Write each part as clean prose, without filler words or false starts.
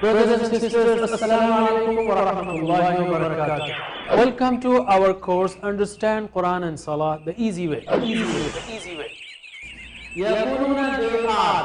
Brothers and sisters, Assalamu alaikum wa rahmatullahi wa barakatuh. Welcome to our course Understand Quran and Salah the easy way. يقولون they are.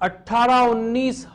18-19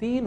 3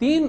3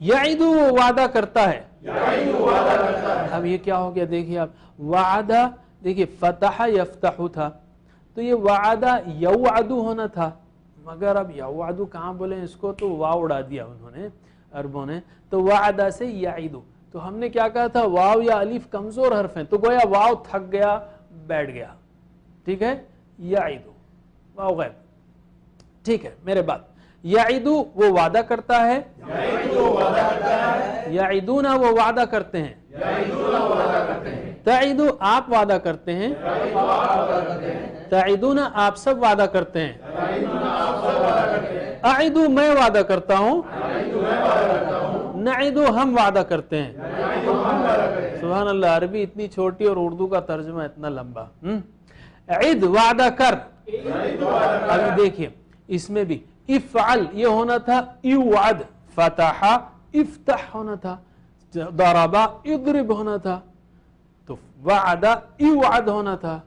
یعیدو وہ وعدہ کرتا ہے. اب یہ کیا ہو گیا دیکھیے آپ, وعدہ دیکھیے فتح یفتح تھا تو یہ وعدہ یوعدو ہونا تھا, مگر اب یوعدو کہاں بولیں اس کو, تو واو اڑا دیا انہوں نے عربوں نے, تو وعدہ سے یعیدو. تو ہم نے کیا کہا تھا, واو یا الف کمزور حرف ہیں تو گویا واو تھک گیا بیٹھ گیا, ٹھیک ہے, یعیدو واو غیب. ٹھیک ہے میرے بات, یعیدو وہ وعدہ کرتا ہے, یعیدون وہ وعدہ کرتے ہیں, تعیدو آپ وعدہ کرتے ہیں, تعیدون آپ سب وعدہ کرتے ہیں, اعیدو میں وعدہ کرتا ہوں, نعیدو ہم وعدہ کرتے ہیں. سبحان اللہ, عربی اتنی چھوٹی اور اردو کا ترجمہ اتنا لمبا. عید وعدہ کر. ابھی دیکھیے اس میں بھی افعل یہ ہونا تھا یوعد, فتح افتح ہونا تھا, ضرب اضرب ہونا تھا, تو وعدہ یوعد ہونا تھا,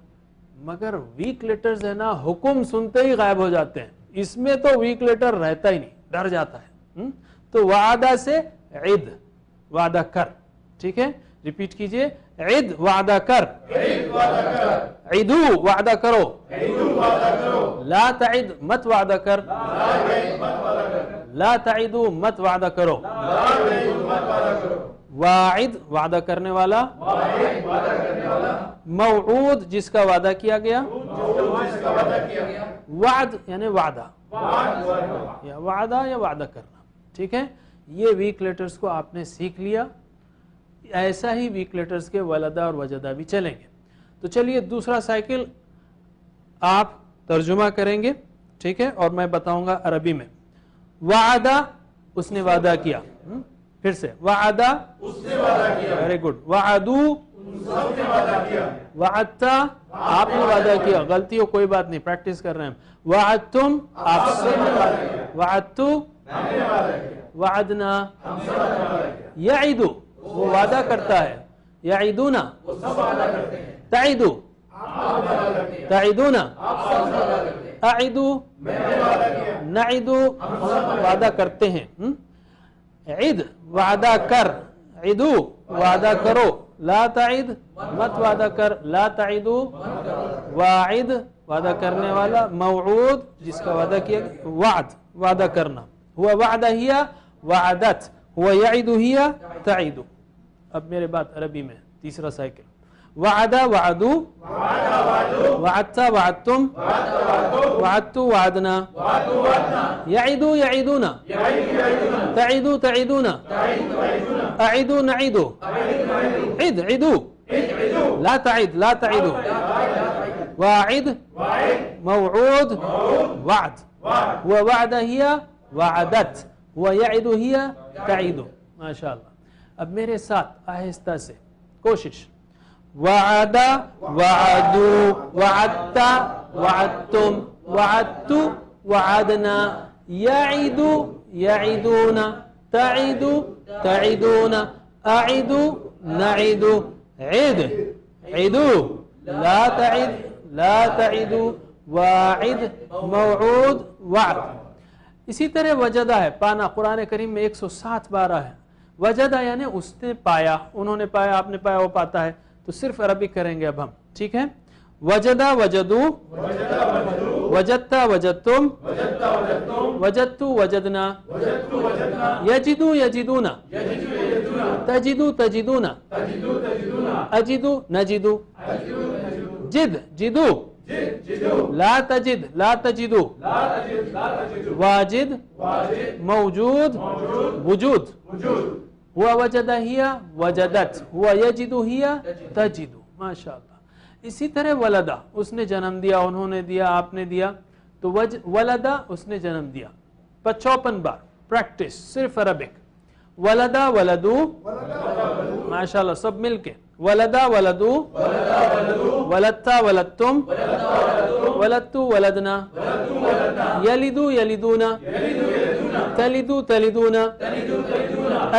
مگر ویک لیٹرز ہے نا حکم سنتے ہی غائب ہو جاتے ہیں. اس میں تو ویک لیٹر رہتا ہی نہیں, ڈر جاتا ہے. تو وعدہ سے عید وعدہ کر. ٹھیک ہے, ریپیٹ کیجئے, عید وعدہ کر, عیدو وعدہ کرو, لا تعید مت وعدہ کر, لا تعیدو مت وعدہ کرو, واعد وعدہ کرنے والا, موعود جس کا وعدہ کیا گیا, وعد یعنی وعدہ, یا وعدہ یا وعدہ کرنا. ٹھیک ہے, یہ ویک لیٹرز کو آپ نے سیکھ لیا. ایسا ہی ویک لیٹرز کے ولدہ اور وجدہ بھی چلیں گے. تو چلیے دوسرا سائیکل آپ ترجمہ کریں گے, ٹھیک ہے, اور میں بتاؤں گا عربی میں. وعدہ اس نے وعدہ کیا, پھر سے وعدہ اس نے وعدہ کیا, ویری گڈ. وعدو سب نے وعدہ کیا, وعدتا آپ نے وعدہ کیا, غلطی ہو کوئی بات نہیں, پریکٹس کر رہے ہیں ہم. وعدتم آپ سب نے وعدہ کیا, وعدتو ہم نے وعدہ کیا, وعدنا ہم سب نے وعدہ کیا. یعیدو وہ وعدہ کرتا ہے, یعیدونا وہ سب وعدہ کرتے ہیں, تعیدو آپ نے وعدہ کیا, تعیدونا آپ سب وعدہ کرتے ہیں, اعیدو میں نے وعدہ کیا, نعیدو ہم سب وعدہ کرتے ہیں. عید وعدہ کر, عیدو وعدہ کرو, لا تعید مت وعدہ کر, لا تعیدو, واعد وعدہ کرنے والا, موعود جس کا وعدہ کیا, وعد وعدہ کرنا, ہوا وعدہ ہیا وعدت, ہوا یعید ہیا تعید. اب میرے بات عربی میں تیسرا سائیکل. وعدہ وعدو, وعدتا وعدتم, وعدتو وعدنا, یعیدو یعیدونا, تعیدو تعیدونا, اعیدو نعیدو, عید عیدو, لا تعید لا تعیدو, واعد موعود وعد, هو وعدہ ہیا وعدت, هو یعید ہیا تعید. ماشاء اللہ. اب میرے ساتھ آہستہ سے کوشش. وعدہ وعدو, وعدتا وعدتم, وعدتو وعدنا, یعیدو یعیدونا, تعیدو تعیدونا, اعیدو نعیدو, عید عیدو, لا تعید لا تعیدو, واعد موعود وعد. اسی طرح وجدہ ہے, پانا قرآن کریم میں 107 بار ہے. وجدہ یعنی اس نے پایا, انہوں نے پایا, آپ نے پایا, وہ پاتا ہے. تو صرف عربی کریں گے اب ہم, ٹھیک ہے. وجدہ وجدو, وجدتا وجدتم, وجدتو وجدنا, یجدو یجدونا, تجدو تجدونا, اجدو نجدو, جد جدو, لا تجد لا تجدو, واجد موجود وجود, ہوا وجدہ ہیا وجدت, ہوا یجدو ہیا تجدو. ماشاء اللہ. اسی طرح ولدہ اس نے جنم دیا, انہوں نے دیا, آپ نے دیا, تو ولدہ اس نے جنم دیا. 55 بار پریکٹس صرف عربک. ولدہ ولدو, ماشاء اللہ سب مل کے. ولدہ ولدو, ولدتا ولدتم, ولدتو ولدنا, یلدو یلدونا, تلدو تلدونا,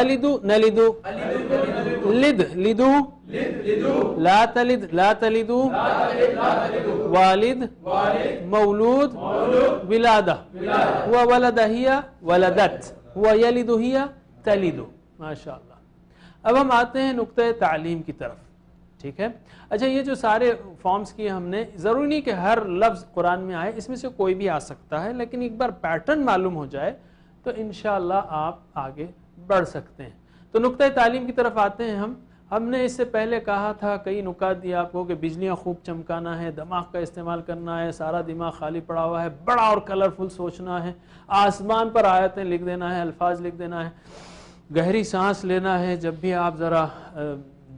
الدو نلدو, لد لدو, لا تلد لا تلدو, والد مولود ولادہ, ہوا ولدہ ہیا ولدت, ہوا یلد ہیا تلدو. ماشاء اللہ. اب ہم آتے ہیں نقطۂ تعلیم کی طرف. ٹھیک ہے. اچھا یہ جو سارے فارمز کیے ہم نے, ضروری نہیں کہ ہر لفظ قرآن میں آئے, اس میں سے کوئی بھی آ سکتا ہے, لیکن ایک بار پیٹرن معلوم ہو جائے تو انشاءاللہ آپ آگے بڑھ سکتے ہیں. تو نقطۂ تعلیم کی طرف آتے ہیں. ہم نے اس سے پہلے کہا تھا, کئی نکات دیا آپ کو, کہ بجلیاں خوب چمکانا ہے, دماغ کا استعمال کرنا ہے, سارا دماغ خالی پڑا ہوا ہے, بڑا اور کلرفل سوچنا ہے, آسمان پر آیتیں لکھ دینا ہے, الفاظ لکھ دینا ہے, گہری سانس لینا ہے جب بھی آپ ذرا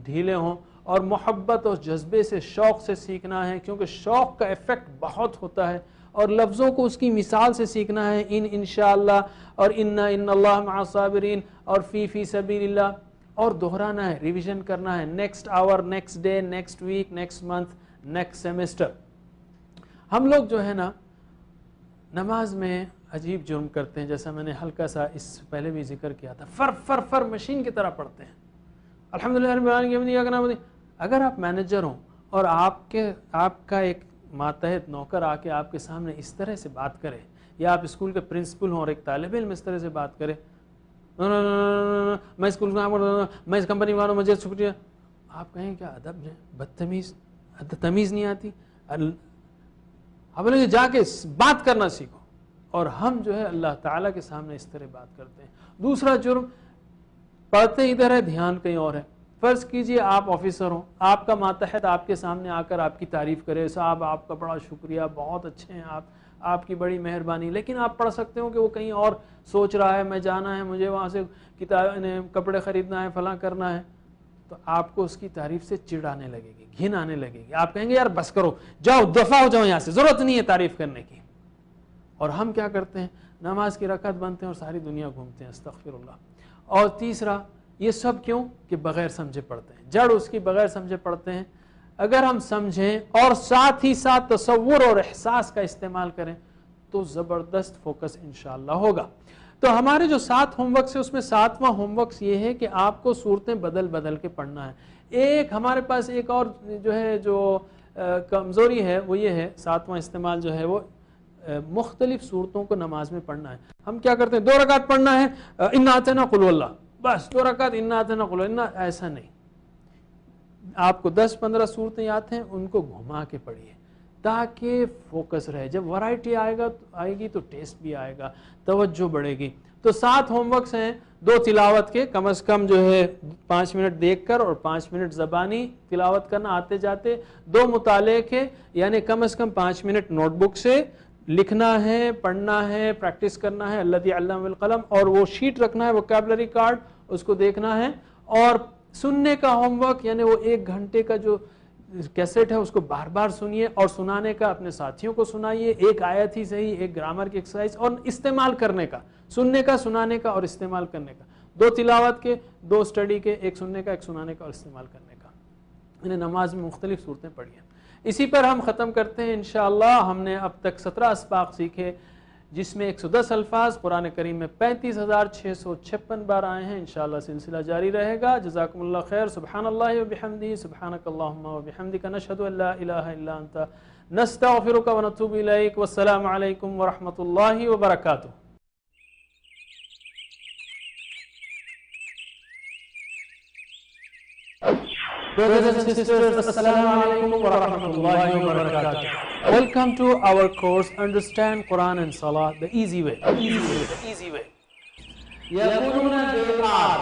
ڈھیلے ہوں, اور محبت اور جذبے سے, شوق سے سیکھنا ہے, کیونکہ شوق کا ایفیکٹ بہت ہوتا ہے, اور لفظوں کو اس کی مثال سے سیکھنا ہے, انشاءاللہ, اور ان اللہ مع الصابرین, اور فی سبیل اللہ, اور دہرانا ہے, ریویژن کرنا ہے, next hour, next day, next week, next month, next semester. ہم لوگ جو ہے نا نماز میں عجیب جرم کرتے ہیں, جیسا میں نے ہلکا سا اس سے پہلے بھی ذکر کیا تھا, فر مشین کی طرح پڑھتے ہیں. الحمدللہ رب العالمین. اگر آپ مینیجر ہوں اور آپ کا ایک ماتحت نوکر آ کے آپ کے سامنے اس طرح سے بات کرے, یا آپ اسکول کے پرنسپل ہوں اور ایک طالب علم اس طرح سے بات کرے, میں اسکول میں اس کمپنی والوں, مجھے شکریہ, آپ کہیں کیا ادب ہے, بدتمیز, تمیز نہیں آتی. آپ بولیں گے جا کے بات کرنا سیکھو. اور ہم جو ہے اللہ تعالیٰ کے سامنے اس طرح بات کرتے ہیں. دوسرا جرم, پڑھتے ادھر ہے, دھیان کہیں اور ہے. فرض کیجئے آپ آفیسر ہوں, آپ کا ماتحت آپ کے سامنے آ کر آپ کی تعریف کرے, صاحب آپ کا بڑا شکریہ, بہت اچھے ہیں آپ کی بڑی مہربانی, لیکن آپ پڑھ سکتے ہو کہ وہ کہیں اور سوچ رہا ہے, میں جانا ہے, مجھے وہاں سے کپڑے خریدنا ہے, فلاں کرنا ہے, تو آپ کو اس کی تعریف سے چڑ آنے لگے گی, گھن آنے لگے گی. آپ کہیں گے یار بس کرو, جاؤ دفع ہو جاؤ یہاں سے, ضرورت نہیں ہے تعریف کرنے کی. اور ہم کیا کرتے ہیں, نماز کی رکعت بنتے ہیں اور ساری دنیا گھومتے ہیں, استغفر اللہ. اور تیسرا, یہ سب کیوں کہ بغیر سمجھے پڑھتے ہیں, جڑ اس کی بغیر سمجھے پڑھتے ہیں. اگر ہم سمجھیں اور ساتھ ہی ساتھ تصور اور احساس کا استعمال کریں تو زبردست فوکس انشاءاللہ ہوگا. تو ہمارے جو 7 ہوم ورکس ہیں اس میں 7واں ہوم ورکس یہ ہے کہ آپ کو صورتیں بدل کے پڑھنا ہے. ایک ہمارے پاس ایک اور جو کمزوری ہے وہ یہ ہے, 7واں استعمال جو ہے وہ مختلف صورتوں کو نماز میں پڑھنا ہے. ہم کیا کرتے ہیں, 2 رکعت پڑھنا ہے, انا اعطینا قل اللہ, بس 2 رکعت انا اعطینا قل اللہ. ایسا نہیں, آپ کو 10-15 صورتیں یاد ہیں, ان کو گھما کے پڑھیے تاکہ فوکس رہے. جب ورائٹی آئے گی تو ٹیسٹ بھی آئے گا, توجہ بڑھے گی. تو 7 ہوم ورکس ہیں, 2 تلاوت کے, کم از کم جو ہے 5 منٹ دیکھ کر اور 5 منٹ زبانی تلاوت کرنا آتے جاتے. 2 مطالعے کے, یعنی کم از کم 5 منٹ نوٹ بک سے لکھنا ہے, پڑھنا ہے, پریکٹس کرنا ہے, الذی علم بالقلم, اور وہ شیٹ رکھنا ہے, ووکیبلری کارڈ, اس کو دیکھنا ہے. اور سننے کا ہوم ورک, یعنی وہ 1 گھنٹے کا جو کیسٹ ہے اس کو بار بار سنیے, اور سنانے کا اپنے ساتھیوں کو سنائیے, 1 آیت ہی صحیح, 1 گرامر کی ایکسرسائز, اور استعمال کرنے کا, سننے کا, سنانے کا اور استعمال کرنے کا. 2 تلاوت کے, 2 اسٹڈی کے, 1 سننے کا, 1 سنانے کا اور استعمال کرنے کا. انہیں نماز میں مختلف صورتیں پڑھی ہیں. اسی پر ہم ختم کرتے ہیں انشاءاللہ. ہم نے اب تک 17 اسباق سیکھے, جس میں 110 الفاظ, قرآن کریم میں 35,656 بار آئے ہیں. انشاءاللہ سلسلہ جاری رہے گا. جزاکم اللہ خیر. سبحان اللہ وبحمدہ, سبحانک اللہم وبحمدک, نشہد ان لا الہ الا انت, نستغفرک ونتوب الیک. والسلام علیکم ورحمۃ اللہ وبرکاتہ. Brothers and sisters, Assalamu alaikum wa rahmatullahi wa barakatuh. Welcome to our course, Understand Quran and Salah the easy way. The easy way. يقولون بالآر